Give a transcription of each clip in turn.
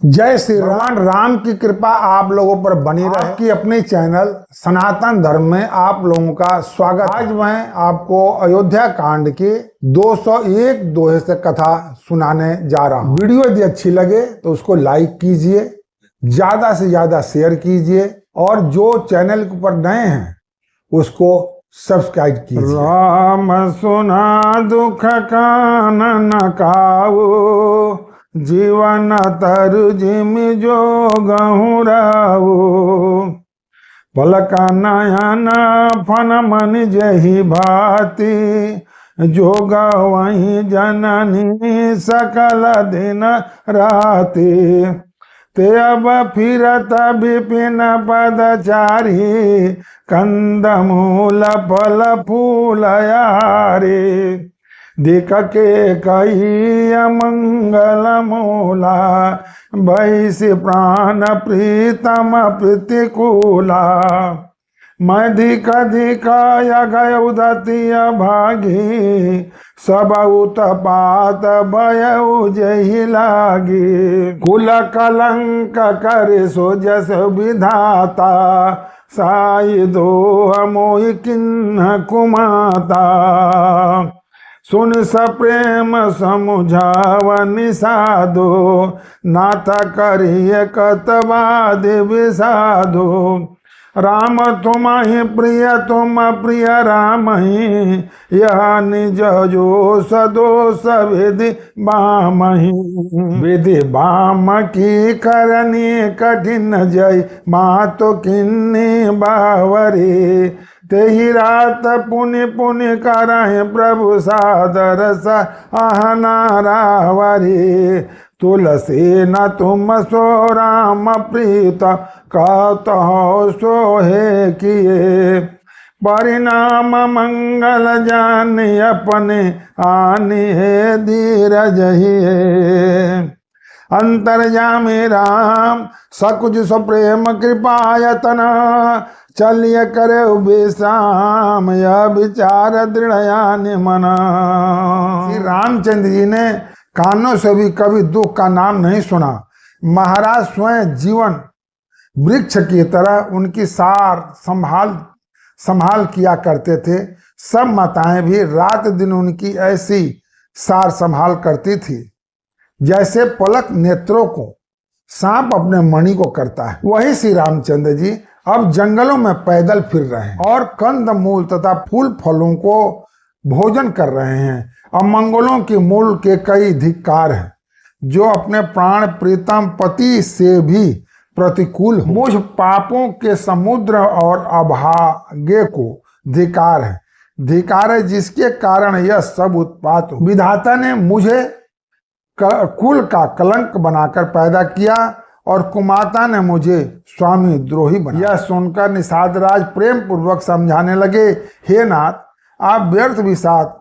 जय श्री राम। राम की कृपा आप लोगों पर बनी रहे कि अपने चैनल सनातन धर्म में आप लोगों का स्वागत। आज मैं आपको अयोध्या कांड की 201 दोहे से कथा सुनाने जा रहा हूँ। वीडियो यदि अच्छी लगे तो उसको लाइक कीजिए, ज्यादा से ज्यादा शेयर कीजिए और जो चैनल के ऊपर नए हैं उसको सब्सक्राइब कीजिए। राम सुना दुख कानन काऊ, जीवन तरु जिम जो गहुराऊ, पलक नयन फन मन जही भांति, जो गवही जननी सकल दिन राति, ते अब फिरत विपिन पदचारी, कंद मूल फल फूल यारी, दिख के कही अमंगल मूला, भैसी प्राण प्रीतम प्रतिकूला, मैं धिक गय उदतिय भागी, सब उत्पात भयउ जही लागी, कुल कलंक कर सो जस विधाता, साई दोह मोहि किन्ह कुमाता, सुन सप्रेम समुझावनि साधो, नाथ करिय कतवाद विसाधो, राम तुम्हि प्रिय तुम प्रिय राम ही, यह निज जो सदोष विधि बामहि, विधि बाम की करनी कठिन जय, मातु किन्नी बावरी, तेहि रात पुनि पुनि करहि प्रभु सादर सहना रावरी, तुलसी न तुम सो राम प्रीत, कहतहो सोहे किए, परिणाम मंगल जानि अपने, आनि है धीरज हिए, अंतर्यामी राम सकुज सप्रेम कृपायतन, चलिए करे विश्राम, यह विचार दृढ़यानि मना। श्री रामचंद्र जी ने कानों से भी कभी दुख का नाम नहीं सुना। महाराज स्वयं जीवन वृक्ष की तरह उनकी सार संभाल किया करते थे। सब माताएं भी रात दिन उनकी ऐसी सार संभाल करती थी जैसे पलक नेत्रों को सांप अपने मणि को करता है। वही श्री रामचंद्र जी अब जंगलों में पैदल फिर रहे हैं और कंद मूल तथा फूल फलों को भोजन कर रहे हैं। अमंगलों के मूल के कई धिक्कार हैं जो अपने प्राण प्रीतम पति से भी प्रतिकूल हो। मुझ पापों के समुद्र और अभागे को धिकार है जिसके कारण यह सब उत्पात हो। विधाता ने मुझे कुल का कलंक बनाकर पैदा किया और कुमाता ने मुझे स्वामी द्रोही बनाया। यह सुनकर निषाद राज प्रेम पूर्वक समझाने लगे, हे नाथ, आप व्यर्थ विषाद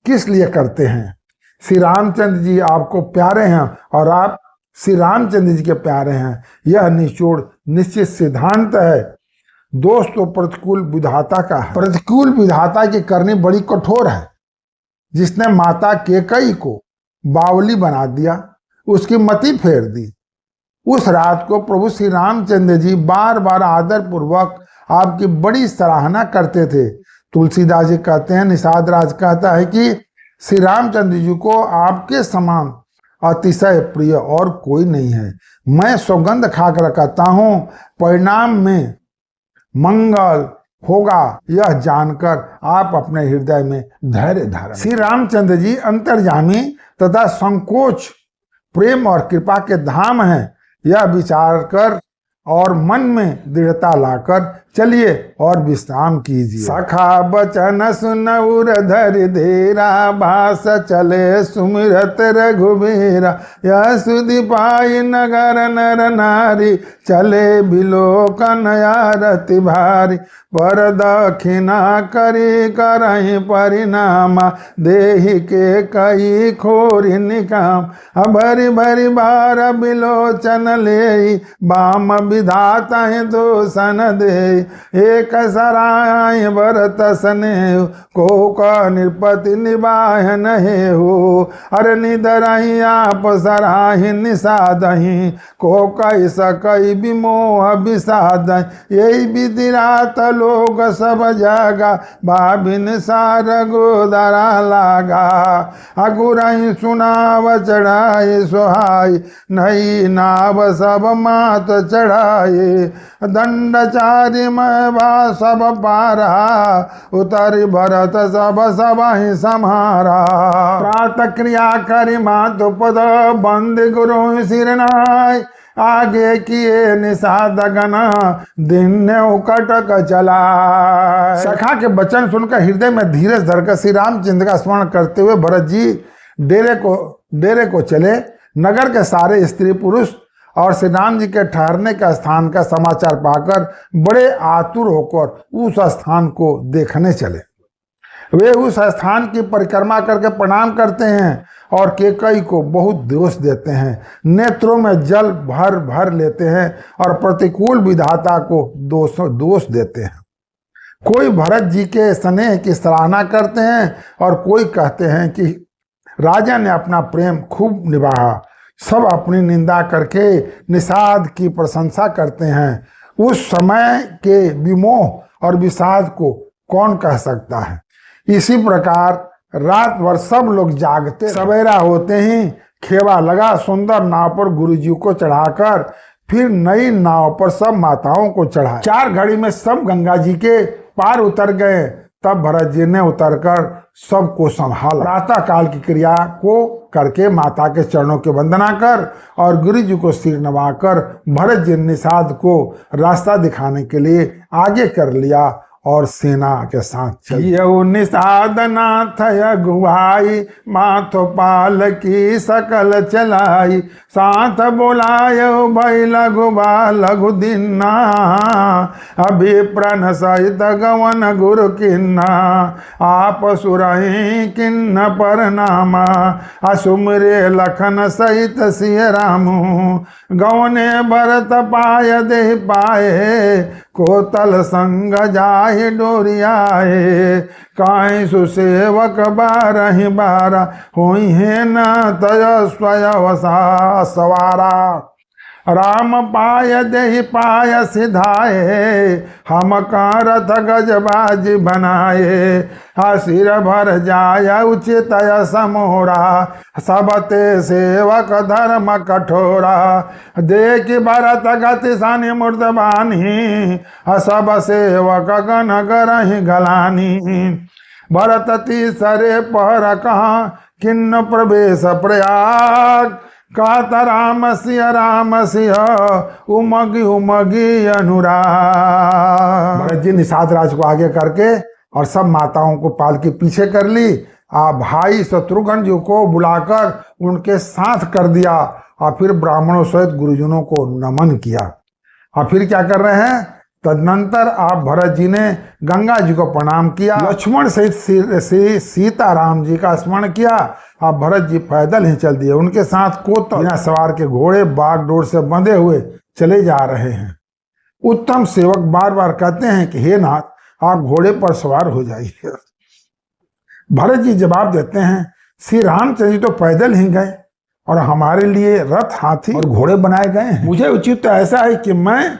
किस लिए करते हैं? श्री रामचंद्र जी आपको प्यारे हैं और आप श्री रामचंद्र जी के प्यारे हैं। यह निचोड़ निश्चित सिद्धांत है। दोष तो प्रतिकूल विधाता का है। प्रतिकूल विधाता की करनी बड़ी कठोर है। जिसने माता केकई को बावली बना दिया, उसकी मति फेर दी। उस रात को प्रभु श्री रामचंद्र जी बार बार आदर पूर्वक आपकी बड़ी सराहना करते थे। तुलसीदास जी कहते हैं, निषाद राज कहता है कि श्री रामचंद्र जी को आपके समान अतिशय प्रिय और कोई नहीं है। मैं सौगंध खाकर कहता हूँ, परिणाम में मंगल होगा यह जानकर आप अपने हृदय में धैर्य धारण। श्री रामचंद्र जी अंतर्यामी तथा संकोच प्रेम और कृपा के धाम हैं। यह विचार कर और मन में दृढ़ता लाकर चलिए और विश्राम कीजिए। सखा बचन सुनउर धरि धीरा, भास चले सुमिरत रघुबीरा, यह सुधि पाई नगर नर नारी, चले बिलोकन आरती भारी, पर दक्षिणा करी करहि परिणामा, देहि के कई खोरि निकाम, भरी भरी बार बिलोचन ले, बाम विधाता है दोसन दे, एक सराय भरत स्नेह को का निपति निबाह नहे हो। अरे निदरही आप सराही निषादही को कई सकई विमोह विषाद, यही विधि रात लोग सब जगा भाभिन सार गोदरा लागा। अगुरही सुनाव चढ़ाए सुहाई, नई नाव सब मात चढ़ाए। दंडचारी मैं बा सब पारा, उतरी भरत सब सब ही समारा। प्रात क्रिया करी मात पद बंद गुरु सिरनाय, आगे किए निषाद गना दिन कटक चला। सखा के वचन सुनकर हृदय में धीरज धरकर श्री रामचंद्र का स्मरण करते हुए भरत जी डेरे को चले। नगर के सारे स्त्री पुरुष और श्री राम जी के ठहरने का स्थान का समाचार पाकर बड़े आतुर होकर उस स्थान को देखने चले। वे उस स्थान की परिक्रमा करके प्रणाम करते हैं और केकई को बहुत दोष देते हैं, नेत्रों में जल भर भर लेते हैं और प्रतिकूल विधाता को दोष देते हैं। कोई भरत जी के स्नेह की सराहना करते हैं और कोई कहते हैं कि राजा ने अपना प्रेम खूब निभाया। सब अपनी निंदा करके निषाद की प्रशंसा करते हैं। उस समय के विमोह और विषाद को कौन कह सकता है। इसी प्रकार रात भर सब लोग जागते। सवेरा होते ही खेवा लगा, सुंदर नाव पर गुरुजी को चढ़ाकर फिर नई नाव पर सब माताओं को चढ़ाया। 4 घड़ी में सब गंगा जी के पार उतर गए। तब भरत जी ने उतरकर सबको संभाला। प्रातः काल की क्रिया को करके माता के चरणों की वंदना कर और गुरु जी को सिर नवाकर भरत जी निषाद को रास्ता दिखाने के लिए आगे कर लिया और सेना के साथ चलिए। निषाद नाथ अगुवाई, माथो पाल की सकल चलाई, साथ बोलायो भई लघु लघु दिन्ना, अभी प्रण सहित गवन गुरु किन्ना, आप सुरही किन्न पर नामा, असुमरे लखन सहित सिय रामू, गवने भरत पाय देह पाए, कोतल संग जाहि डोरियाए, काई सुसेवक 12 12, होई है न तय स्वयं सवारा, राम पाय देहि पाय सिधाए, हम का रथ गजबाज बनाए, सिर भर जाय उचित समोरा, सबते सेवक धर्म कठोरा, देख भरत गति सन मूर्धबानी, सब सेवक गण गरहि गलानी, भरत तीसरे पहर कहाँ किन्न प्रवेश प्रयाग, कात राम सिंह उमगी उमगी अनुराग। भरत जी निषाद राज को आगे करके और सब माताओं को पालकी पीछे कर ली। भाई शत्रुघ्न जी को बुलाकर उनके साथ कर दिया और फिर ब्राह्मणों सहित गुरुजनों को नमन किया। और फिर क्या कर रहे हैं, तदनंतर आप भरत जी ने गंगा जी को प्रणाम किया, लक्ष्मण सहित श्री सीताराम जी का स्मरण किया। आप भरत जी पैदल ही चल दिए। उनके साथ कोतल बिना सवार के घोड़े बागडोर से बंधे हुए चले जा रहे हैं। उत्तम सेवक बार बार कहते हैं कि हे नाथ, आप घोड़े पर सवार हो जाइए। भरत जी जवाब देते हैं, श्री रामचंद्र जी तो पैदल ही गए और हमारे लिए रथ, हाथी और घोड़े बनाए गए हैं। मुझे उचित तो ऐसा है कि मैं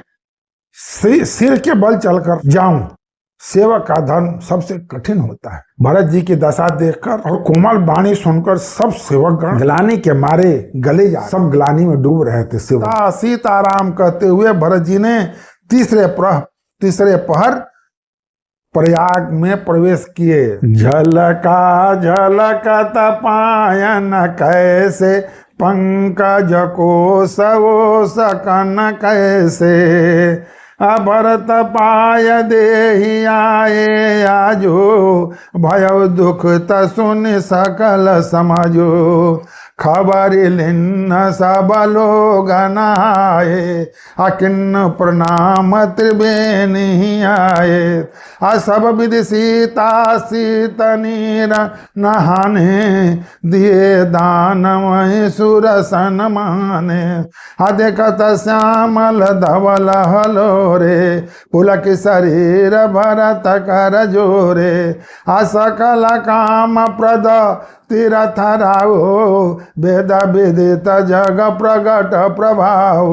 सिर के बल चलकर जाऊं। सेवक का धर्म सबसे कठिन होता है। भरत जी की दशा देखकर और कोमल वाणी सुनकर सब सेवकगण ग्लानि के मारे गले जा, सब ग्लानि में डूब रहे थे। सीताराम कहते हुए भरत जी ने तीसरे पहर प्रयाग में प्रवेश किए। झलका झलकत पायन कैसे, पंकज को सवो सकन कैसे, भरत पाय देहि आए आजो, भयो दुख तसुन सकल समझो, खबर लिन्न सब लोग नहाए, किन्न प्रणाम त्रिवेणी आए। सब विधि सीता शीत नीर नहाने, दिए दान वही सुरसन माने। देखत श्यामल धवल हलोरे, पुलक शरीर भरत कर जोरे। सकल काम प्रद तीरथ राव, वेद विदित जग प्रगट प्रभाव।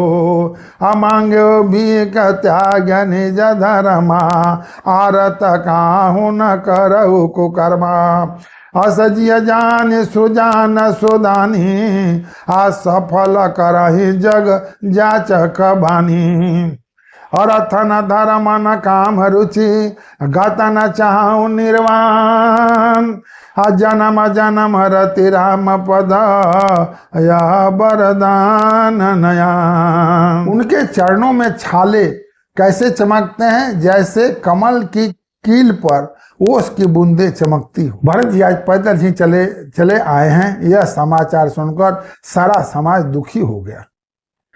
अमांग्यो भीख त्याग निज धर्मा, आरत काहू न करऊ कुकर्मा। असजिय जान सुजान सुदानी, सफल करहि जग जाचक बानी। अर्थ न धर्म न काम रुचि, गत न चाहु निर्वाण। जन्म जन्म रति राम पद, यह वरदान नया। उनके चरणों में छाले कैसे चमकते हैं, जैसे कमल की कील पर ओस की बूंदे चमकती हो। भरत जी आज पैदल ही चले आए हैं। यह समाचार सुनकर सारा समाज दुखी हो गया।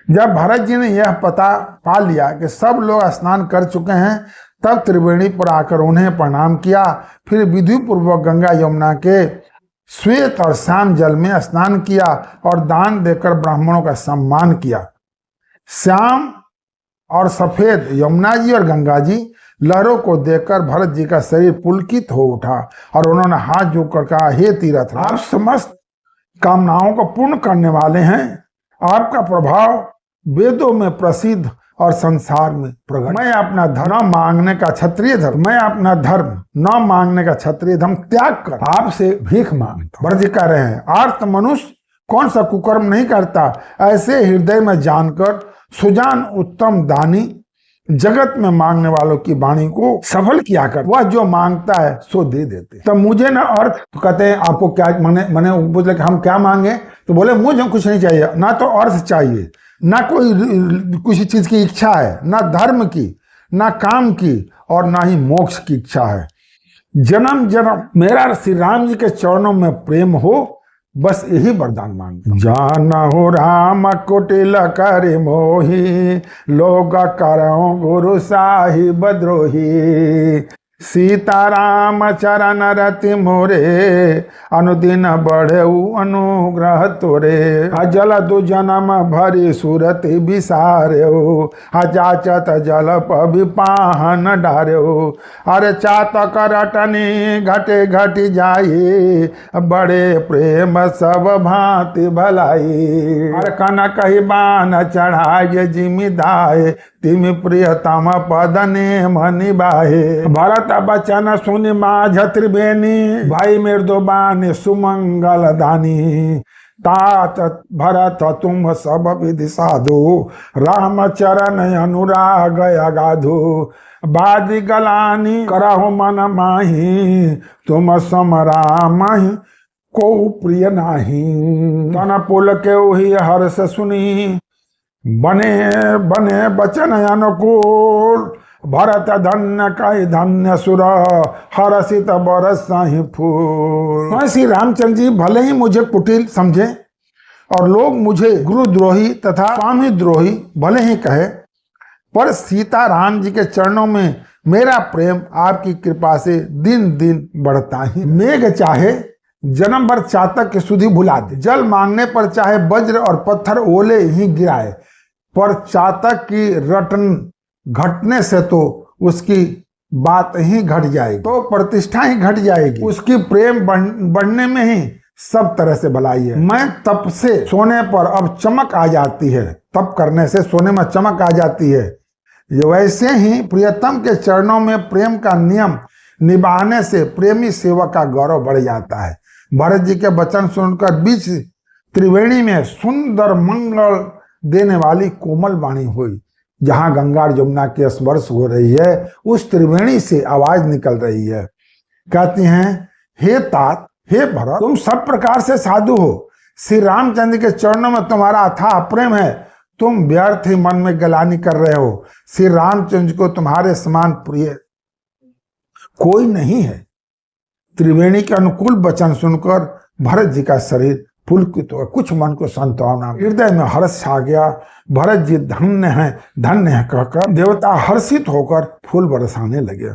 जब भरत जी ने यह पता पा लिया कि सब लोग स्नान कर चुके हैं, तब त्रिवेणी पर आकर उन्हें प्रणाम किया। फिर विधि पूर्वक गंगा यमुना के श्वेत और श्याम जल में स्नान किया और दान देकर ब्राह्मणों का सम्मान किया। श्याम और सफेद यमुना जी और गंगा जी लहरों को देखकर भरत जी का शरीर पुलकित हो उठा और उन्होंने हाथ जोड़कर कहा, हे तीरथ, आप समस्त कामनाओं को पूर्ण करने वाले हैं। आपका प्रभाव वेदों में प्रसिद्ध और संसार में प्रकट। मैं अपना धर्म मांगने का क्षत्रिय धर्म, मैं अपना धर्म न मांगने का क्षत्रिय धर्म त्याग कर आपसे भीख मांगता। भरत जी कह रहे हैं, आर्त मनुष्य कौन सा कुकर्म नहीं करता। ऐसे हृदय में जानकर सुजान उत्तम दानी जगत में मांगने वालों की वाणी को सफल किया कर, वह जो मांगता है सो दे देते। तो मुझे ना अर्थ, तो कहते हैं आपको क्या, मैंने बोले कि हम क्या मांगे, तो बोले मुझे कुछ नहीं चाहिए, ना तो अर्थ चाहिए, ना कोई किसी चीज की इच्छा है, ना धर्म की, ना काम की, और ना ही मोक्ष की इच्छा है। जन्म जन्म मेरा श्री राम जी के चरणों में प्रेम हो, बस यही वरदान मांगता। जानहु राम कुटिल कर मोही, लोग करो गुरु साहिब द्रोही। सीताराम चरण रति मोरे, अनुदिन बढ़ेऊ अनुग्रह तोरे। जल दु जन्म भरी सुरति विसारेऊ, जाचत जल पवि पाहन डारेऊ। अरे चातक रटनी घटे घटी जाई, बड़े प्रेम सब भांति भलाई। अरे कनक ही बान चढ़ाए जिमिदाए, तिमि प्रियतम पद ने मनि बाहे। भरत बचन सुनि माझ त्रिवेणी, भाई मृदुबान सुमंगल दानी। तात भरत तुम सब विधि साधु, राम चरण अनुराग अगाधु। बादी गलानी करहु मन माही, तुम सम राम को प्रिय नाही। तन पुल के ही हर्ष सुनी, बने बने बचन अनुकूल। भरत धन्य कई धन्य सुर, हर्षित बरस ही फूल। श्री रामचंद्र जी भले ही मुझे कुटिल समझे और लोग मुझे गुरुद्रोही तथा स्वामी द्रोही भले ही कहे, पर सीता राम जी के चरणों में मेरा प्रेम आपकी कृपा से दिन दिन बढ़ता ही। मेघ चाहे जन्म भर चातक की सुधि भुला दे, जल मांगने पर चाहे वज्र और पत्थर ओले ही गिराए, पर चातक की रटन घटने से तो उसकी बात ही घट जाएगी, तो प्रतिष्ठा ही घट जाएगी। उसकी प्रेम बढ़ने में ही सब तरह से भलाई है। मैं तप से सोने पर अब चमक आ जाती है, तप करने से सोने में चमक आ जाती है। वैसे ही प्रियतम के चरणों में प्रेम का नियम निभाने से प्रेमी सेवक का गौरव बढ़ जाता है। भरत जी के वचन सुनकर बीच त्रिवेणी में सुंदर मंगल देने वाली कोमल वाणी हुई। जहां गंगा और यमुना की स्पर्श हो रही है, उस त्रिवेणी से आवाज निकल रही है। कहती हैं, हे तात, हे भरत, तुम सब प्रकार से साधु हो। श्री रामचंद्र के चरणों में तुम्हारा अथाह प्रेम है। तुम व्यर्थ ही मन में गलानी कर रहे हो। श्री रामचंद्र को तुम्हारे समान प्रिय कोई नहीं है। त्रिवेणी के अनुकूल वचन सुनकर भरत जी का शरीर पुलकित हो, कुछ मन को सांत्वना, हृदय में हर्ष आ गया। भरत जी धन्य है कहकर देवता हर्षित होकर फूल बरसाने लगे।